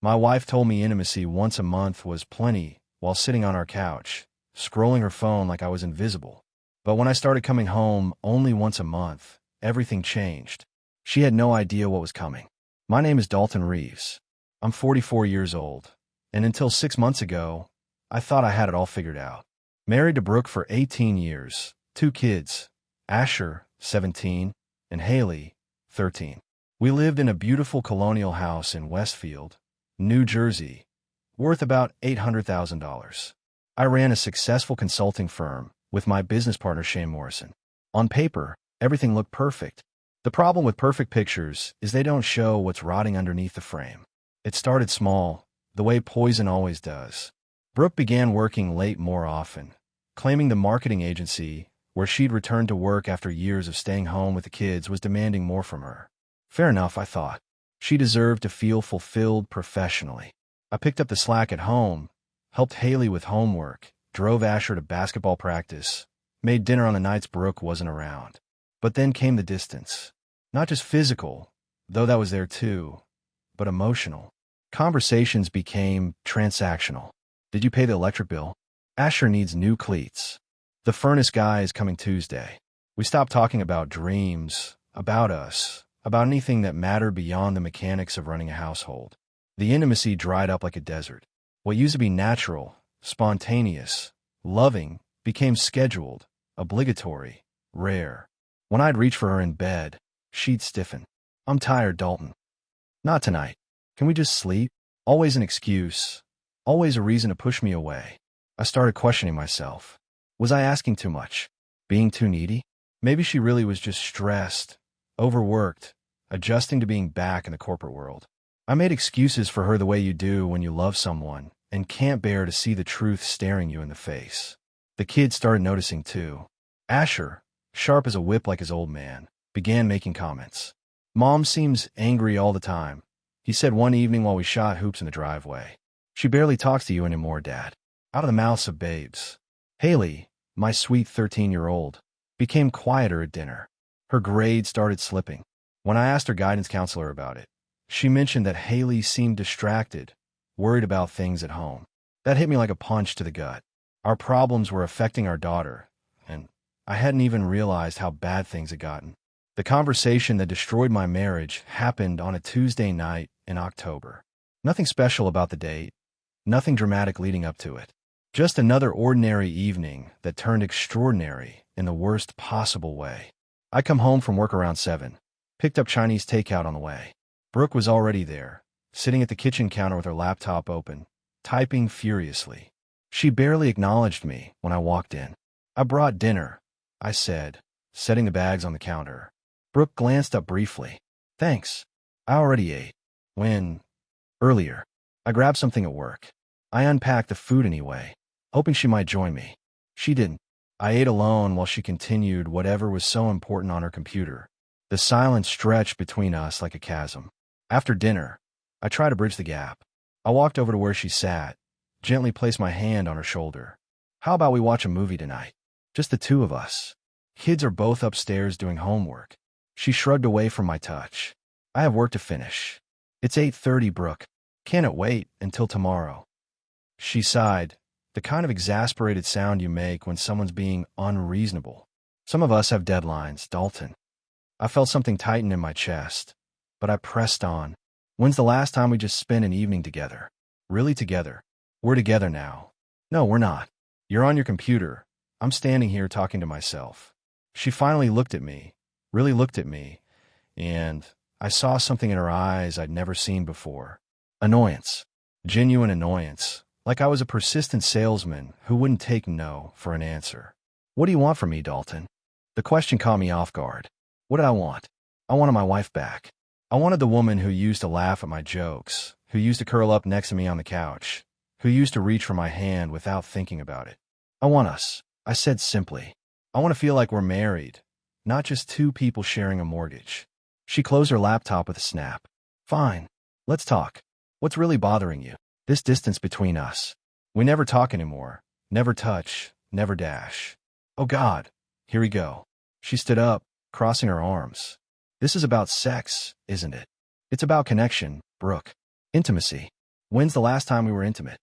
My wife told me intimacy once a month was plenty while sitting on our couch, scrolling her phone like I was invisible. But when I started coming home only once a month, everything changed. She had no idea what was coming. My name is Dalton Reeves. I'm 44 years old, and until 6 months ago, I thought I had it all figured out. Married to Brooke for 18 years, 2 kids, Asher, 17, and Haley, 13. We lived in a beautiful colonial house in Westfield, New Jersey, worth about $800,000. I ran a successful consulting firm with my business partner Shane Morrison. On paper, everything looked perfect. The problem with perfect pictures is they don't show what's rotting underneath the frame. It started small, the way poison always does. Brooke began working late more often, claiming the marketing agency, where she'd returned to work after years of staying home with the kids, was demanding more from her. Fair enough, I thought. She deserved to feel fulfilled professionally. I picked up the slack at home, helped Haley with homework, drove Asher to basketball practice, made dinner on the nights Brooke wasn't around. But then came the distance. Not just physical, though that was there too, but emotional. Conversations became transactional. Did you pay the electric bill? Asher needs new cleats. The furnace guy is coming Tuesday. We stopped talking about dreams, about us, about anything that mattered beyond the mechanics of running a household. The intimacy dried up like a desert. What used to be natural, spontaneous, loving, became scheduled, obligatory, rare. When I'd reach for her in bed, she'd stiffen. I'm tired, Dalton. Not tonight. Can we just sleep? Always an excuse. Always a reason to push me away. I started questioning myself. Was I asking too much? Being too needy? Maybe she really was just stressed, overworked, adjusting to being back in the corporate world. I made excuses for her the way you do when you love someone and can't bear to see the truth staring you in the face. The kids started noticing too. Asher, sharp as a whip like his old man, began making comments. Mom seems angry all the time, he said one evening while we shot hoops in the driveway. She barely talks to you anymore, Dad. Out of the mouths of babes. Haley, my sweet 13-year-old, became quieter at dinner. Her grades started slipping. When I asked her guidance counselor about it, she mentioned that Haley seemed distracted, worried about things at home. That hit me like a punch to the gut. Our problems were affecting our daughter, and I hadn't even realized how bad things had gotten. The conversation that destroyed my marriage happened on a Tuesday night in October. Nothing special about the date, nothing dramatic leading up to it. Just another ordinary evening that turned extraordinary in the worst possible way. I come home from work around 7, picked up Chinese takeout on the way. Brooke was already there, sitting at the kitchen counter with her laptop open, typing furiously. She barely acknowledged me when I walked in. I brought dinner, I said, setting the bags on the counter. Brooke glanced up briefly. Thanks. I already ate. When? Earlier. I grabbed something at work. I unpacked the food anyway, hoping she might join me. She didn't. I ate alone while she continued whatever was so important on her computer. The silence stretched between us like a chasm. After dinner, I tried to bridge the gap. I walked over to where she sat, gently placed my hand on her shoulder. How about we watch a movie tonight? Just the two of us. Kids are both upstairs doing homework. She shrugged away from my touch. I have work to finish. It's 8:30, Brooke. Can't it wait until tomorrow? She sighed, the kind of exasperated sound you make when someone's being unreasonable. Some of us have deadlines, Dalton. I felt something tighten in my chest, but I pressed on. When's the last time we just spent an evening together? Really together? We're together now. No, we're not. You're on your computer. I'm standing here talking to myself. She finally looked at me, really looked at me, and I saw something in her eyes I'd never seen before. Annoyance. Genuine annoyance. Like I was a persistent salesman who wouldn't take no for an answer. What do you want from me, Dalton? The question caught me off guard. What did I want? I wanted my wife back. I wanted the woman who used to laugh at my jokes, who used to curl up next to me on the couch, who used to reach for my hand without thinking about it. I want us, I said simply. I want to feel like we're married, not just two people sharing a mortgage. She closed her laptop with a snap. Fine. Let's talk. What's really bothering you? This distance between us. We never talk anymore. Never touch. Never dash. Oh God. Here we go. She stood up, crossing her arms. This is about sex, isn't it? It's about connection, Brooke. Intimacy. When's the last time we were intimate?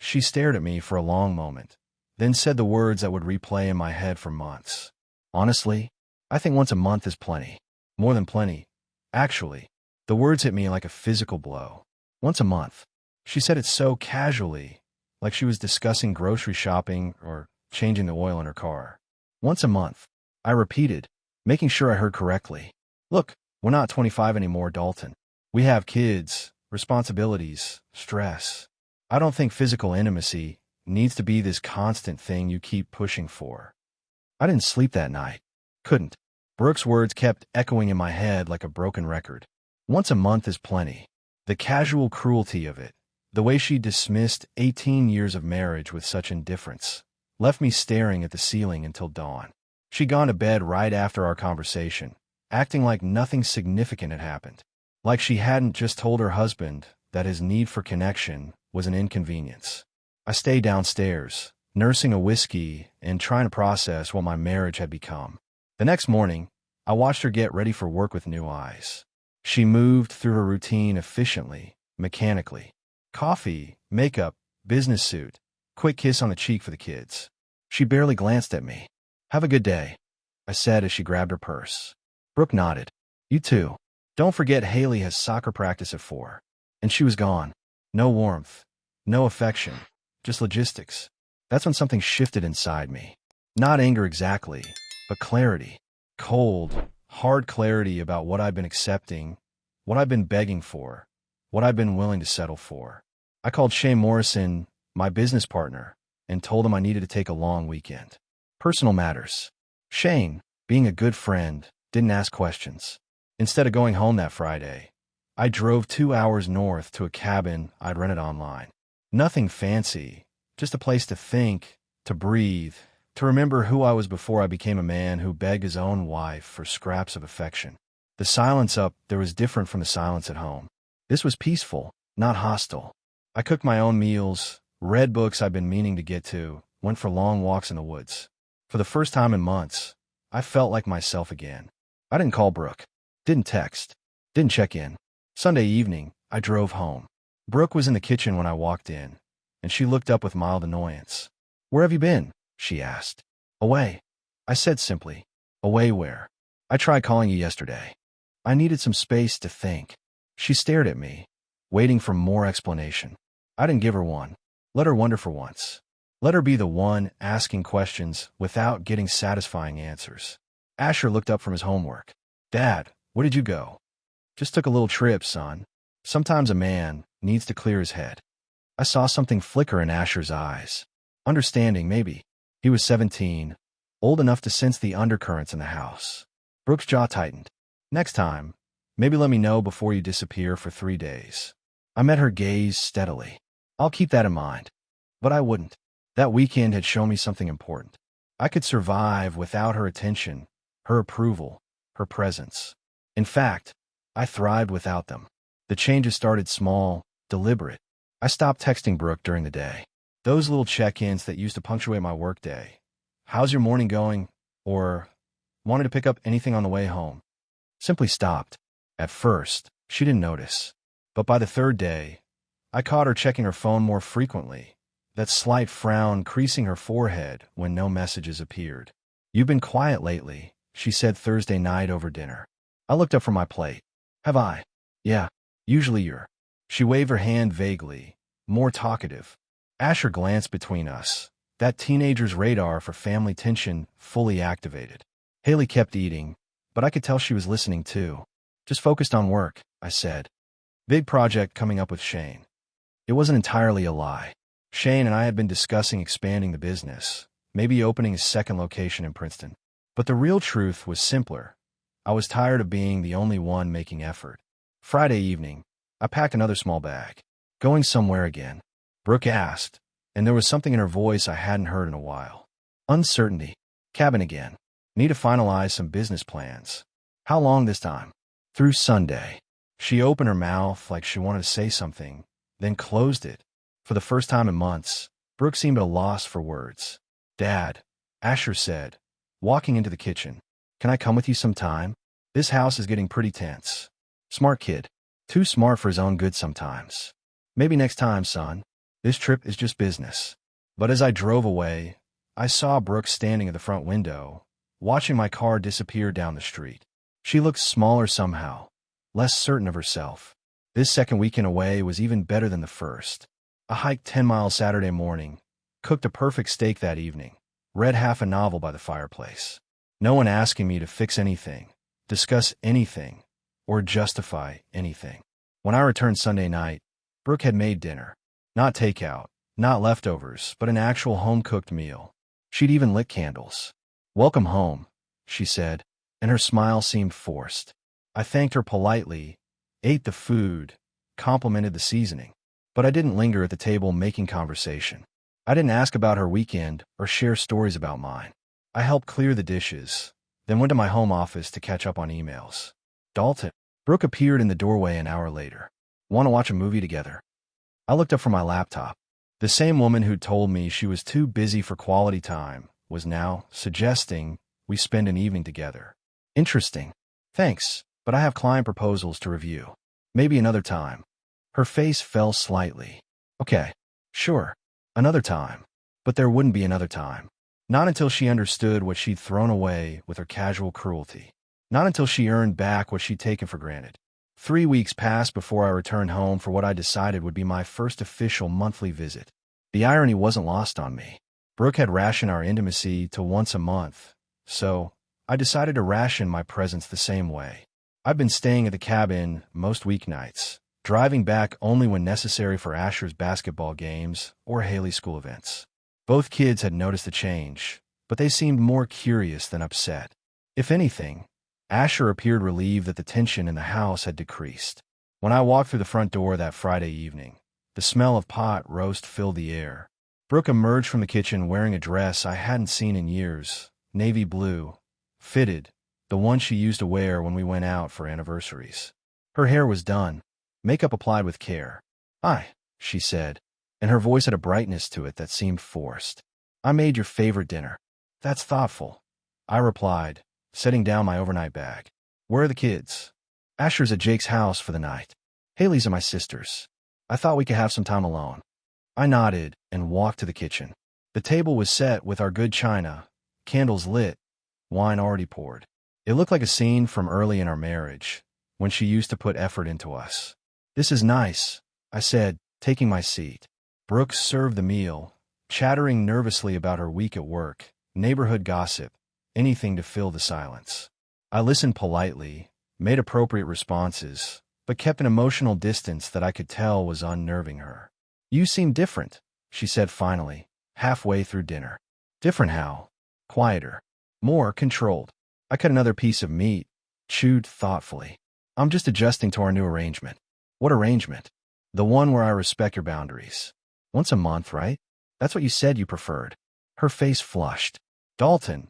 She stared at me for a long moment, then said the words that would replay in my head for months. Honestly, I think once a month is plenty. More than plenty. Actually, the words hit me like a physical blow. Once a month. She said it so casually, like she was discussing grocery shopping or changing the oil in her car. Once a month. I repeated, making sure I heard correctly. Look, we're not 25 anymore, Dalton. We have kids, responsibilities, stress. I don't think physical intimacy needs to be this constant thing you keep pushing for. I didn't sleep that night. Couldn't. Brooke's words kept echoing in my head like a broken record. Once a month is plenty. The casual cruelty of it, the way she dismissed 18 years of marriage with such indifference, left me staring at the ceiling until dawn. She'd gone to bed right after our conversation, acting like nothing significant had happened. Like she hadn't just told her husband that his need for connection was an inconvenience. I stayed downstairs, nursing a whiskey and trying to process what my marriage had become. The next morning, I watched her get ready for work with new eyes. She moved through her routine efficiently, mechanically. Coffee, makeup, business suit, quick kiss on the cheek for the kids. She barely glanced at me. Have a good day, I said as she grabbed her purse. Brooke nodded. You too. Don't forget Haley has soccer practice at 4. And she was gone. No warmth, no affection, just logistics. That's when something shifted inside me. Not anger exactly, but clarity. Cold, hard clarity about what I've been accepting, what I've been begging for, what I've been willing to settle for. I called Shane Morrison, my business partner, and told him I needed to take a long weekend. Personal matters. Shane, being a good friend, didn't ask questions. Instead of going home that Friday, I drove 2 hours north to a cabin I'd rented online. Nothing fancy, just a place to think, to breathe, to remember who I was before I became a man who begged his own wife for scraps of affection. The silence up there was different from the silence at home. This was peaceful, not hostile. I cooked my own meals, read books I'd been meaning to get to, went for long walks in the woods. For the first time in months, I felt like myself again. I didn't call Brooke, didn't text, didn't check in. Sunday evening, I drove home. Brooke was in the kitchen when I walked in, and she looked up with mild annoyance. Where have you been? She asked. Away. I said simply. Away where? I tried calling you yesterday. I needed some space to think. She stared at me, waiting for more explanation. I didn't give her one. Let her wonder for once. Let her be the one asking questions without getting satisfying answers. Asher looked up from his homework. Dad, where did you go? Just took a little trip, son. Sometimes a man needs to clear his head. I saw something flicker in Asher's eyes. Understanding, maybe. He was 17, old enough to sense the undercurrents in the house. Brooke's jaw tightened. Next time, maybe let me know before you disappear for 3 days. I met her gaze steadily. I'll keep that in mind. But I wouldn't. That weekend had shown me something important. I could survive without her attention, her approval, her presence. In fact, I thrived without them. The changes started small, deliberate. I stopped texting Brooke during the day. Those little check-ins that used to punctuate my workday. How's your morning going? Or, wanted to pick up anything on the way home? Simply stopped. At first, she didn't notice. But by the 3rd day, I caught her checking her phone more frequently, that slight frown creasing her forehead when no messages appeared. You've been quiet lately, she said Thursday night over dinner. I looked up from my plate. Have I? Yeah, usually you're. She waved her hand vaguely, more talkative. Asher glanced between us, that teenager's radar for family tension fully activated. Haley kept eating, but I could tell she was listening too. Just focused on work, I said. Big project coming up with Shane. It wasn't entirely a lie. Shane and I had been discussing expanding the business, maybe opening a second location in Princeton. But the real truth was simpler. I was tired of being the only one making effort. Friday evening, I packed another small bag. Going somewhere again? Brooke asked, and there was something in her voice I hadn't heard in a while. Uncertainty. Cabin again. Need to finalize some business plans. How long this time? Through Sunday. She opened her mouth like she wanted to say something, then closed it. For the first time in months, Brooke seemed at a loss for words. Dad, Asher said, walking into the kitchen. Can I come with you sometime? This house is getting pretty tense. Smart kid. Too smart for his own good sometimes. Maybe next time, son. This trip is just business. But as I drove away, I saw Brooke standing at the front window, watching my car disappear down the street. She looked smaller somehow, less certain of herself. This second weekend away was even better than the first. I hiked 10 miles Saturday morning, cooked a perfect steak that evening, read half a novel by the fireplace. No one asking me to fix anything, discuss anything, or justify anything. When I returned Sunday night, Brooke had made dinner. Not takeout, not leftovers, but an actual home-cooked meal. She'd even lit candles. "Welcome home," she said, and her smile seemed forced. I thanked her politely, ate the food, complimented the seasoning. But I didn't linger at the table making conversation. I didn't ask about her weekend or share stories about mine. I helped clear the dishes, then went to my home office to catch up on emails. "Dalton." Brooke appeared in the doorway an hour later. "Want to watch a movie together?" I looked up from my laptop. The same woman who'd told me she was too busy for quality time was now suggesting we spend an evening together. Interesting. Thanks, but I have client proposals to review. Maybe another time. Her face fell slightly. Okay, sure, another time. But there wouldn't be another time. Not until she understood what she'd thrown away with her casual cruelty. Not until she earned back what she'd taken for granted. 3 weeks passed before I returned home for what I decided would be my first official monthly visit. The irony wasn't lost on me. Brooke had rationed our intimacy to once a month, so I decided to ration my presence the same way. I've been staying at the cabin most weeknights, driving back only when necessary for Asher's basketball games or Haley's school events. Both kids had noticed the change, but they seemed more curious than upset. If anything, Asher appeared relieved that the tension in the house had decreased. When I walked through the front door that Friday evening, the smell of pot roast filled the air. Brooke emerged from the kitchen wearing a dress I hadn't seen in years, navy blue, fitted, the one she used to wear when we went out for anniversaries. Her hair was done, makeup applied with care. "Hi," she said, and her voice had a brightness to it that seemed forced. "I made your favorite dinner." "That's thoughtful," I replied, setting down my overnight bag. "Where are the kids?" "Asher's at Jake's house for the night. Haley's at my sister's. I thought we could have some time alone." I nodded and walked to the kitchen. The table was set with our good china, candles lit, wine already poured. It looked like a scene from early in our marriage, when she used to put effort into us. "This is nice," I said, taking my seat. Brooke served the meal, chattering nervously about her week at work, neighborhood gossip, anything to fill the silence. I listened politely, made appropriate responses, but kept an emotional distance that I could tell was unnerving her. "You seem different," she said finally, halfway through dinner. "Different how?" "Quieter. More controlled." I cut another piece of meat, chewed thoughtfully. "I'm just adjusting to our new arrangement." "What arrangement?" "The one where I respect your boundaries. Once a month, right? That's what you said you preferred." Her face flushed. "Dalton,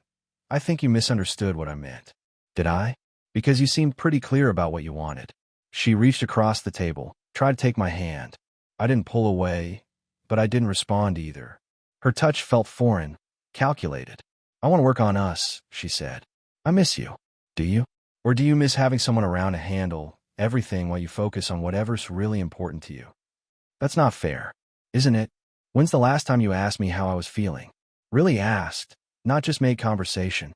I think you misunderstood what I meant." "Did I?" "Because you seemed pretty clear about what you wanted." She reached across the table, tried to take my hand. I didn't pull away, but I didn't respond either. Her touch felt foreign, calculated. "I want to work on us," she said. "I miss you." "Do you? Or do you miss having someone around to handle everything while you focus on whatever's really important to you?" "That's not fair, isn't it? When's the last time you asked me how I was feeling? Really asked, not just made conversation."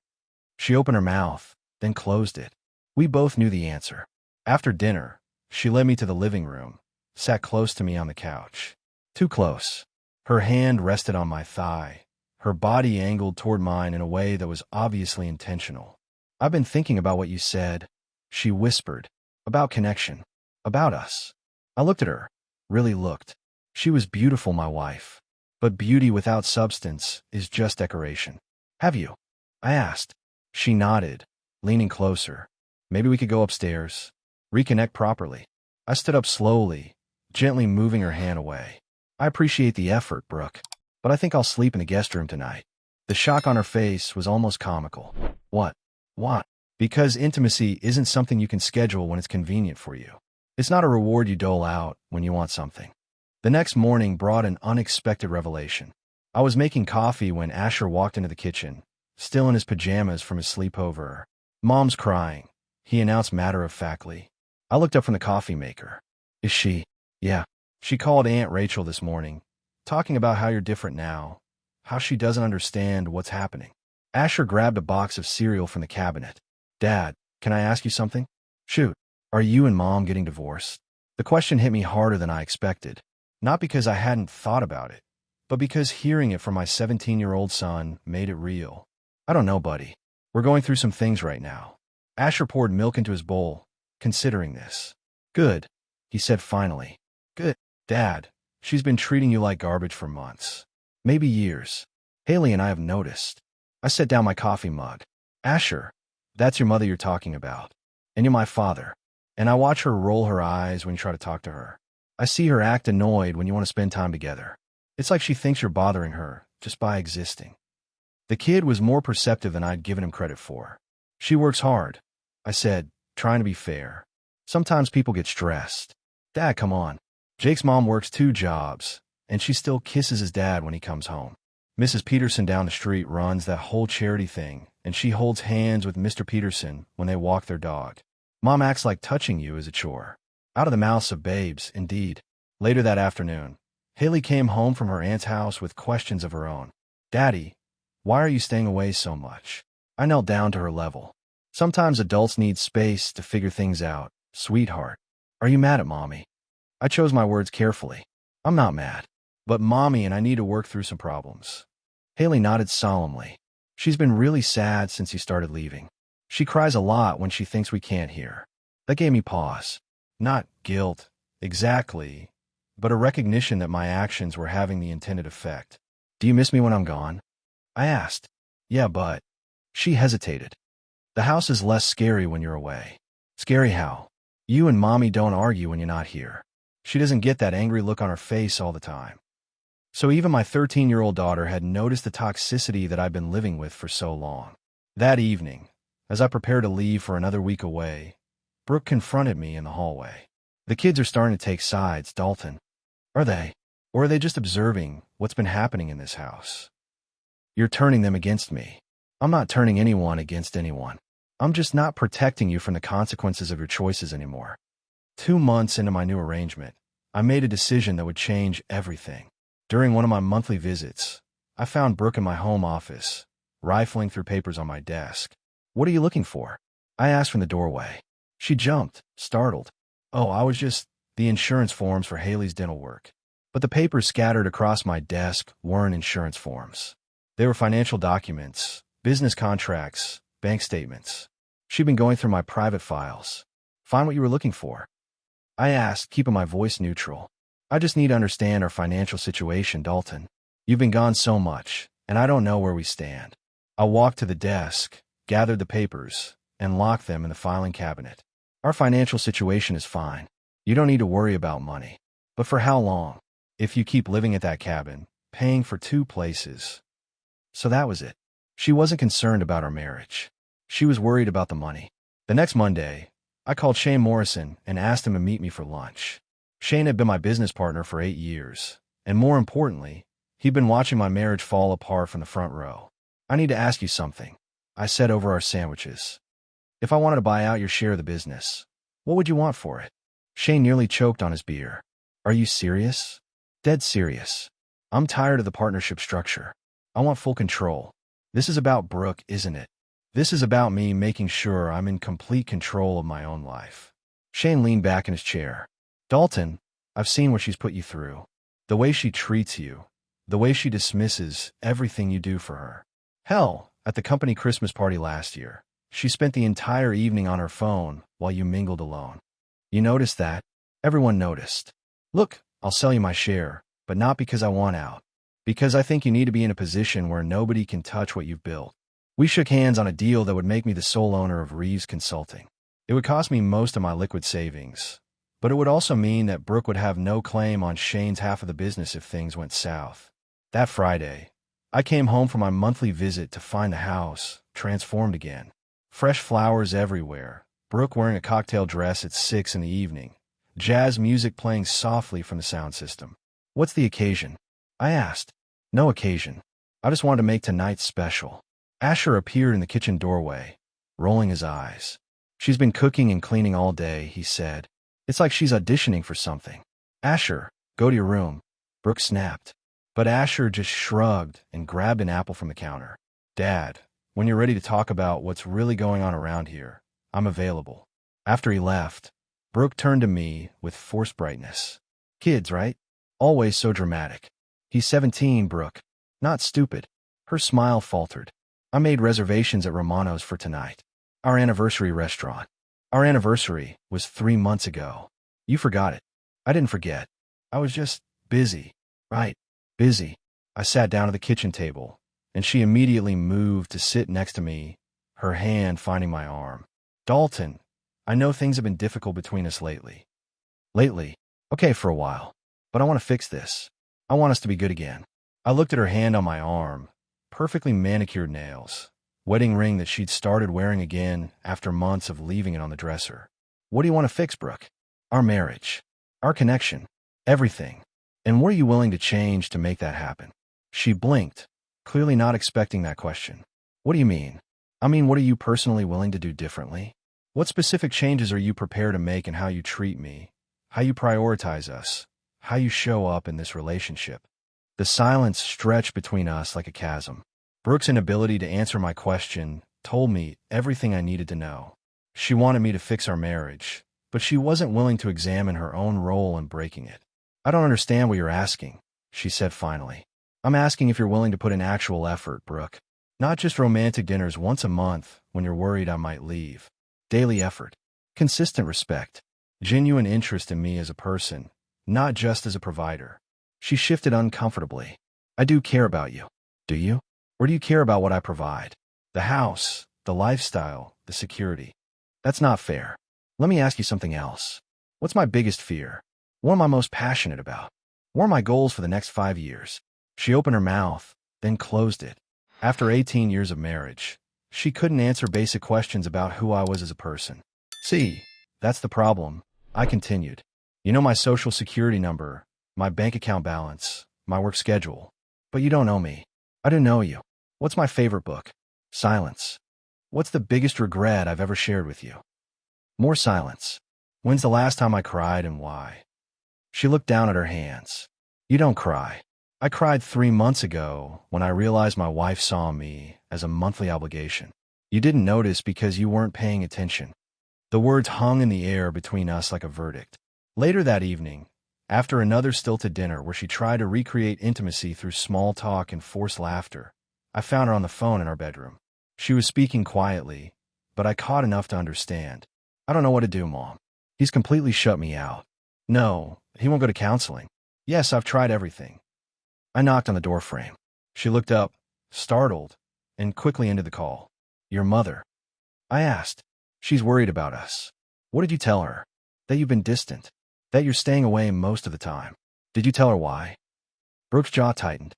She opened her mouth, then closed it. We both knew the answer. After dinner, she led me to the living room, sat close to me on the couch. Too close. Her hand rested on my thigh, her body angled toward mine in a way that was obviously intentional. "I've been thinking about what you said," she whispered, "about connection, about us." I looked at her, really looked. She was beautiful, my wife. But beauty without substance is just decoration. "Have you?" I asked. She nodded, leaning closer. "Maybe we could go upstairs, reconnect properly." I stood up slowly, gently moving her hand away. "I appreciate the effort, Brooke, but I think I'll sleep in the guest room tonight." The shock on her face was almost comical. "What? What?" "Because intimacy isn't something you can schedule when it's convenient for you. It's not a reward you dole out when you want something." The next morning brought an unexpected revelation. I was making coffee when Asher walked into the kitchen, still in his pajamas from his sleepover. "Mom's crying," he announced matter-of-factly. I looked up from the coffee maker. "Is she?" "Yeah. She called Aunt Rachel this morning, talking about how you're different now, how she doesn't understand what's happening. Asher grabbed a box of cereal from the cabinet. Dad, can I ask you something? Shoot. Are you and Mom getting divorced? The question hit me harder than I expected. Not because I hadn't thought about it, but because hearing it from my 17-year-old son made it real. I don't know, buddy. We're going through some things right now. Asher poured milk into his bowl, considering this. Good, he said finally. Good. Dad, she's been treating you like garbage for months. Maybe years. Haley and I have noticed. I set down my coffee mug. Asher, that's your mother you're talking about. And you're my father. And I watch her roll her eyes when you try to talk to her. I see her act annoyed when you want to spend time together. It's like she thinks you're bothering her just by existing. The kid was more perceptive than I'd given him credit for. She works hard, I said, trying to be fair. Sometimes people get stressed. Dad, come on. Jake's mom works 2 jobs, and she still kisses his dad when he comes home. Mrs. Peterson down the street runs that whole charity thing, and she holds hands with Mr. Peterson when they walk their dog. Mom acts like touching you is a chore. Out of the mouths of babes, indeed. Later that afternoon, Haley came home from her aunt's house with questions of her own. Daddy, why are you staying away so much? I knelt down to her level. Sometimes adults need space to figure things out. Sweetheart, are you mad at Mommy? I chose my words carefully. I'm not mad. But Mommy and I need to work through some problems. Haley nodded solemnly. She's been really sad since you started leaving. She cries a lot when she thinks we can't hear. That gave me pause. Not guilt, exactly, but a recognition that my actions were having the intended effect. Do you miss me when I'm gone? I asked. Yeah, but... She hesitated. The house is less scary when you're away. Scary how? You and Mommy don't argue when you're not here. She doesn't get that angry look on her face all the time. So even my 13-year-old daughter had noticed the toxicity that I'd been living with for so long. That evening, as I prepared to leave for another week away, Brooke confronted me in the hallway. The kids are starting to take sides, Dalton. Are they? Or are they just observing what's been happening in this house? You're turning them against me. I'm not turning anyone against anyone. I'm just not protecting you from the consequences of your choices anymore. 2 months into my new arrangement, I made a decision that would change everything. During one of my monthly visits, I found Brooke in my home office, rifling through papers on my desk. What are you looking for? I asked from the doorway. She jumped, startled. Oh, I was just the insurance forms for Haley's dental work. But the papers scattered across my desk weren't insurance forms. They were financial documents, business contracts, bank statements. She'd been going through my private files. Find what you were looking for? I asked, keeping my voice neutral. I just need to understand our financial situation, Dalton. You've been gone so much, and I don't know where we stand. I walked to the desk, gathered the papers, and locked them in the filing cabinet. Our financial situation is fine. You don't need to worry about money. But for how long? If you keep living at that cabin, paying for 2 places. So that was it. She wasn't concerned about our marriage. She was worried about the money. The next Monday, I called Shane Morrison and asked him to meet me for lunch. Shane had been my business partner for 8 years, and more importantly, he'd been watching my marriage fall apart from the front row. I need to ask you something, I said over our sandwiches. If I wanted to buy out your share of the business, what would you want for it? Shane nearly choked on his beer. Are you serious? Dead serious. I'm tired of the partnership structure. I want full control. This is about Brooke, isn't it? This is about me making sure I'm in complete control of my own life. Shane leaned back in his chair. Dalton, I've seen what she's put you through. The way she treats you. The way she dismisses everything you do for her. Hell, at the company Christmas party last year, she spent the entire evening on her phone while you mingled alone. You noticed that? Everyone noticed. Look, I'll sell you my share, but not because I want out. Because I think you need to be in a position where nobody can touch what you've built. We shook hands on a deal that would make me the sole owner of Reeves Consulting. It would cost me most of my liquid savings, but it would also mean that Brooke would have no claim on Shane's half of the business if things went south. That Friday, I came home from my monthly visit to find the house transformed again. Fresh flowers everywhere, Brooke wearing a cocktail dress at 6 in the evening, jazz music playing softly from the sound system. What's the occasion? I asked. No occasion. I just wanted to make tonight special. Asher appeared in the kitchen doorway, rolling his eyes. She's been cooking and cleaning all day, he said. It's like she's auditioning for something. Asher, Go to your room, Brooke snapped. But Asher just shrugged and grabbed an apple from the counter. Dad, when you're ready to talk about what's really going on around here, I'm available. After he left, Brooke turned to me with forced brightness. Kids, right? Always so dramatic. He's 17, Brooke. Not stupid. Her smile faltered. I made reservations at Romano's for tonight. Our anniversary restaurant. Our anniversary was 3 months ago. You forgot it. I didn't forget. I was just busy. Right. Busy. I sat down at the kitchen table, and she immediately moved to sit next to me, her hand finding my arm. Dalton, I know things have been difficult between us lately. Lately? Okay, for a while. But I want to fix this. I want us to be good again. I looked at her hand on my arm, perfectly manicured nails, wedding ring that she'd started wearing again after months of leaving it on the dresser. What do you want to fix, Brooke? Our marriage. Our connection. Everything. And what are you willing to change to make that happen? She blinked, clearly not expecting that question. What do you mean? I mean, what are you personally willing to do differently? What specific changes are you prepared to make in how you treat me, how you prioritize us, how you show up in this relationship? The silence stretched between us like a chasm. Brooke's inability to answer my question told me everything I needed to know. She wanted me to fix our marriage, but she wasn't willing to examine her own role in breaking it. I don't understand what you're asking, she said finally. I'm asking if you're willing to put in actual effort, Brooke. Not just romantic dinners once a month when you're worried I might leave. Daily effort. Consistent respect. Genuine interest in me as a person, not just as a provider. She shifted uncomfortably. I do care about you. Do you? Or do you care about what I provide? The house, the lifestyle, the security. That's not fair. Let me ask you something else. What's my biggest fear? What am I most passionate about? What are my goals for the next 5 years? She opened her mouth, then closed it. After 18 years of marriage, she couldn't answer basic questions about who I was as a person. See, that's the problem, I continued. You know my social security number, my bank account balance, my work schedule. But you don't know me. I don't know you. What's my favorite book? Silence. What's the biggest regret I've ever shared with you? More silence. When's the last time I cried and why? She looked down at her hands. You don't cry. I cried 3 months ago when I realized my wife saw me as a monthly obligation. You didn't notice because you weren't paying attention. The words hung in the air between us like a verdict. Later that evening, after another stilted dinner where she tried to recreate intimacy through small talk and forced laughter, I found her on the phone in our bedroom. She was speaking quietly, but I caught enough to understand. I don't know what to do, Mom. He's completely shut me out. No, he won't go to counseling. Yes, I've tried everything. I knocked on the doorframe. She looked up, startled, and quickly ended the call. Your mother? I asked. She's worried about us. What did you tell her? That you've been distant. That you're staying away most of the time. Did you tell her why? Brooke's jaw tightened.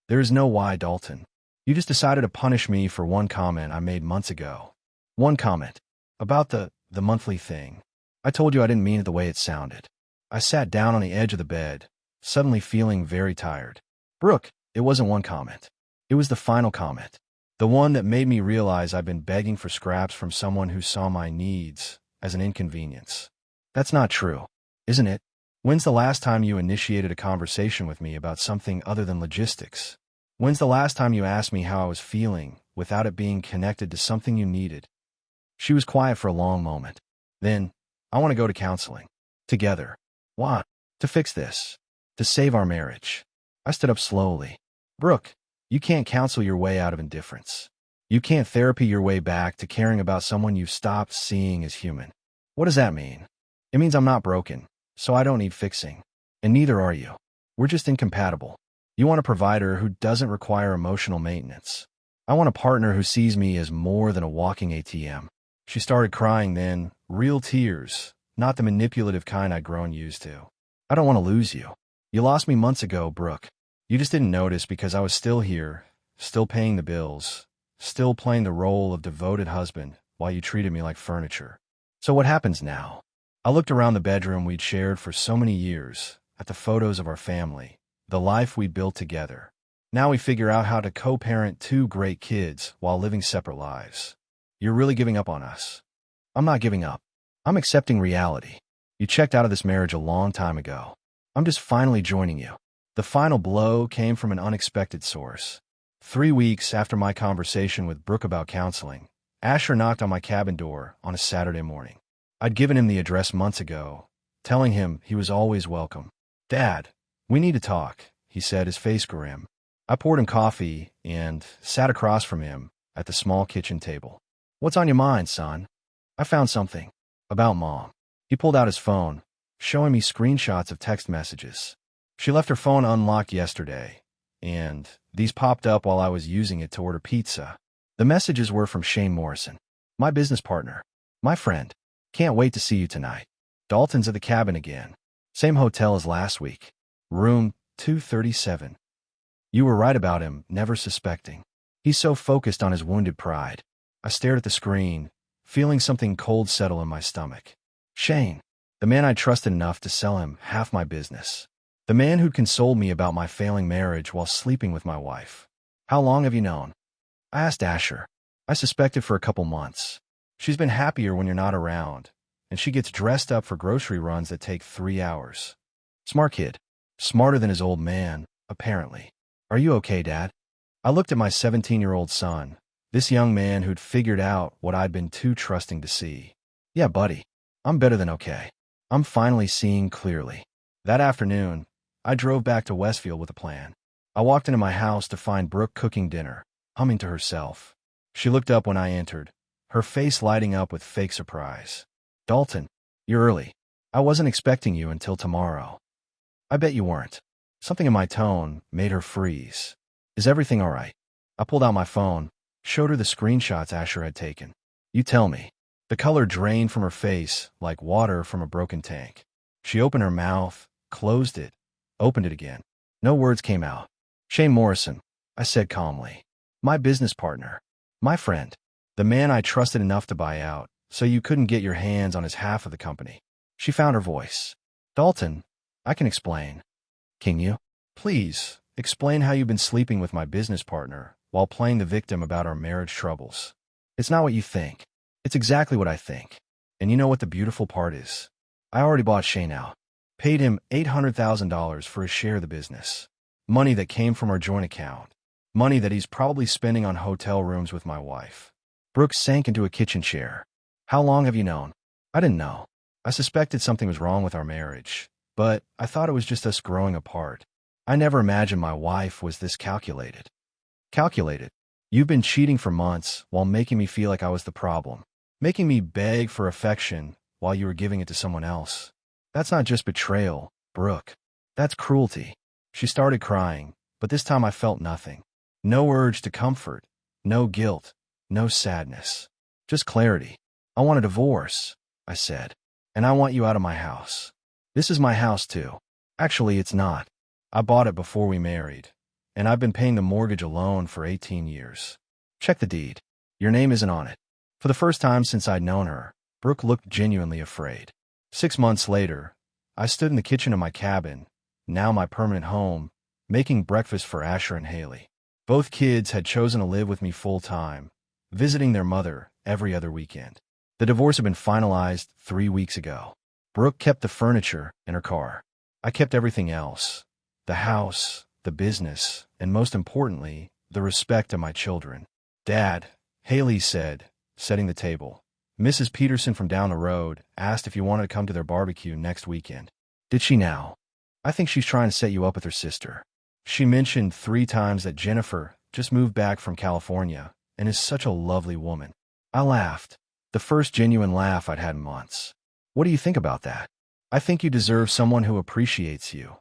There is no why, Dalton. You just decided to punish me for one comment I made months ago. One comment. About the monthly thing. I told you I didn't mean it the way it sounded. I sat down on the edge of the bed, suddenly feeling very tired. Brooke, it wasn't one comment. It was the final comment. The one that made me realize I've been begging for scraps from someone who saw my needs as an inconvenience. That's not true, isn't it? When's the last time you initiated a conversation with me about something other than logistics? When's the last time you asked me how I was feeling without it being connected to something you needed? She was quiet for a long moment. Then, I want to go to counseling. Together. Why? To fix this. To save our marriage. I stood up slowly. Brooke, you can't counsel your way out of indifference. You can't therapy your way back to caring about someone you've stopped seeing as human. What does that mean? It means I'm not broken, so I don't need fixing. And neither are you. We're just incompatible. You want a provider who doesn't require emotional maintenance. I want a partner who sees me as more than a walking ATM. She started crying then, real tears, not the manipulative kind I'd grown used to. I don't want to lose you. You lost me months ago, Brooke. You just didn't notice because I was still here, still paying the bills, still playing the role of devoted husband while you treated me like furniture. So what happens now? I looked around the bedroom we'd shared for so many years, at the photos of our family, the life we built together. Now we figure out how to co-parent 2 great kids while living separate lives. You're really giving up on us. I'm not giving up. I'm accepting reality. You checked out of this marriage a long time ago. I'm just finally joining you. The final blow came from an unexpected source. 3 weeks after my conversation with Brooke about counseling, Asher knocked on my cabin door on a Saturday morning. I'd given him the address months ago, telling him he was always welcome. "Dad, we need to talk," he said, his face grim. I poured him coffee and sat across from him at the small kitchen table. "What's on your mind, son?" "I found something. About Mom." He pulled out his phone, showing me screenshots of text messages. "She left her phone unlocked yesterday, and these popped up while I was using it to order pizza." The messages were from Shane Morrison, my business partner, my friend. "Can't wait to see you tonight. Dalton's at the cabin again. Same hotel as last week. Room 237. You were right about him, never suspecting. He's so focused on his wounded pride." I stared at the screen, feeling something cold settle in my stomach. Shane, the man I trusted enough to sell him half my business. The man who'd consoled me about my failing marriage while sleeping with my wife. "How long have you known?" I asked Asher. "I suspected for a couple months. She's been happier when you're not around, and she gets dressed up for grocery runs that take 3 hours. Smart kid. Smarter than his old man, apparently." "Are you okay, Dad?" I looked at my 17-year-old son, this young man who'd figured out what I'd been too trusting to see. "Yeah, buddy. I'm better than okay. I'm finally seeing clearly." That afternoon, I drove back to Westfield with a plan. I walked into my house to find Brooke cooking dinner, humming to herself. She looked up when I entered, her face lighting up with fake surprise. "Dalton, you're early. I wasn't expecting you until tomorrow." "I bet you weren't." Something in my tone made her freeze. "Is everything all right?" I pulled out my phone, showed her the screenshots Asher had taken. "You tell me." The color drained from her face like water from a broken tank. She opened her mouth, closed it, opened it again. No words came out. "Shane Morrison," I said calmly. "My business partner. My friend. The man I trusted enough to buy out, so you couldn't get your hands on his half of the company." She found her voice. "Dalton, I can explain." "Can you? Please, explain how you've been sleeping with my business partner while playing the victim about our marriage troubles." "It's not what you think." "It's exactly what I think. And you know what the beautiful part is? I already bought Shane out. Paid him $800,000 for his share of the business. Money that came from our joint account. Money that he's probably spending on hotel rooms with my wife." Brooke sank into a kitchen chair. "How long have you known?" I didn't know. I suspected something was wrong with our marriage, but I thought it was just us growing apart. I never imagined my wife was this calculated. "Calculated? You've been cheating for months while making me feel like I was the problem. Making me beg for affection while you were giving it to someone else. That's not just betrayal, Brooke. That's cruelty." She started crying, but this time I felt nothing. No urge to comfort, no guilt, no sadness. Just clarity. "I want a divorce," I said. "And I want you out of my house." "This is my house, too." "Actually, it's not. I bought it before we married, and I've been paying the mortgage alone for 18 years. Check the deed. Your name isn't on it." For the first time since I'd known her, Brooke looked genuinely afraid. 6 months later, I stood in the kitchen of my cabin, now my permanent home, making breakfast for Asher and Haley. Both kids had chosen to live with me full-time, visiting their mother every other weekend. The divorce had been finalized 3 weeks ago. Brooke kept the furniture in her car. I kept everything else: the house, the business, and most importantly, the respect of my children. "Dad," Haley said, setting the table. "Mrs. Peterson from down the road asked if you wanted to come to their barbecue next weekend." "Did she now?" "I think she's trying to set you up with her sister. She mentioned 3 times that Jennifer just moved back from California and is such a lovely woman." I laughed, the first genuine laugh I'd had in months. "What do you think about that?" "I think you deserve someone who appreciates you,"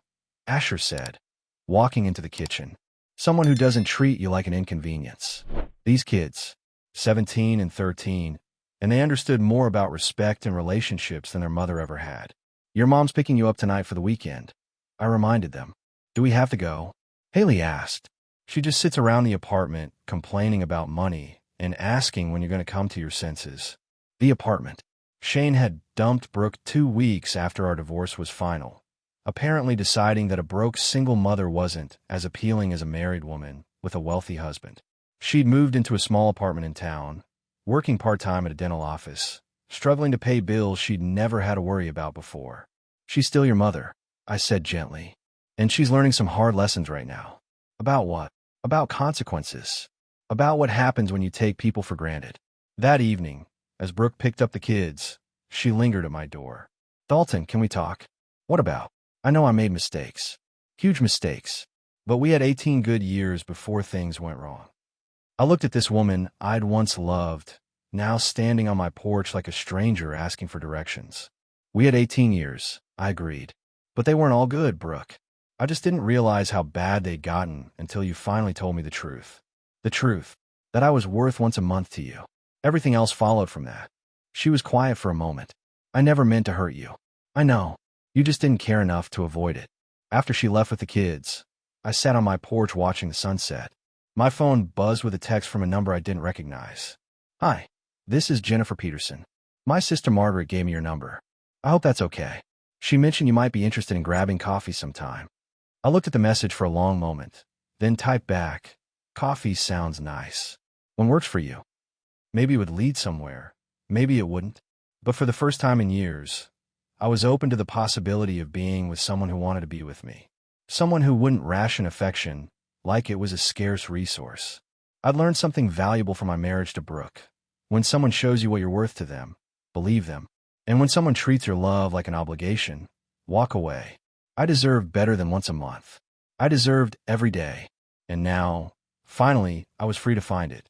Asher said, walking into the kitchen. "Someone who doesn't treat you like an inconvenience." These kids, 17 and 13, and they understood more about respect and relationships than their mother ever had. "Your mom's picking you up tonight for the weekend," I reminded them. "Do we have to go?" Haley asked. "She just sits around the apartment complaining about money and asking when you're going to come to your senses." The apartment. Shane had dumped Brooke 2 weeks after our divorce was final, apparently deciding that a broke single mother wasn't as appealing as a married woman with a wealthy husband. She'd moved into a small apartment in town, working part-time at a dental office, struggling to pay bills she'd never had to worry about before. "She's still your mother," I said gently. And she's learning some hard lessons right now. About what? About consequences. About what happens when you take people for granted. That evening, as Brooke picked up the kids, she lingered at my door. Dalton, can we talk? What about? I know I made mistakes. Huge mistakes. But we had 18 good years before things went wrong. I looked at this woman I'd once loved, now standing on my porch like a stranger asking for directions. We had 18 years, I agreed. But they weren't all good, Brooke. I just didn't realize how bad they'd gotten until you finally told me the truth. The truth. That I was worth once a month to you. Everything else followed from that. She was quiet for a moment. I never meant to hurt you. I know. You just didn't care enough to avoid it. After she left with the kids, I sat on my porch watching the sunset. My phone buzzed with a text from a number I didn't recognize. Hi. This is Jennifer Peterson. My sister Margaret gave me your number. I hope that's okay. She mentioned you might be interested in grabbing coffee sometime. I looked at the message for a long moment, then typed back, coffee sounds nice. When works for you? Maybe it would lead somewhere. Maybe it wouldn't. But for the first time in years, I was open to the possibility of being with someone who wanted to be with me. Someone who wouldn't ration affection like it was a scarce resource. I'd learned something valuable from my marriage to Brooke. When someone shows you what you're worth to them, believe them. And when someone treats your love like an obligation, walk away. I deserved better than once a month. I deserved every day. And now, finally, I was free to find it.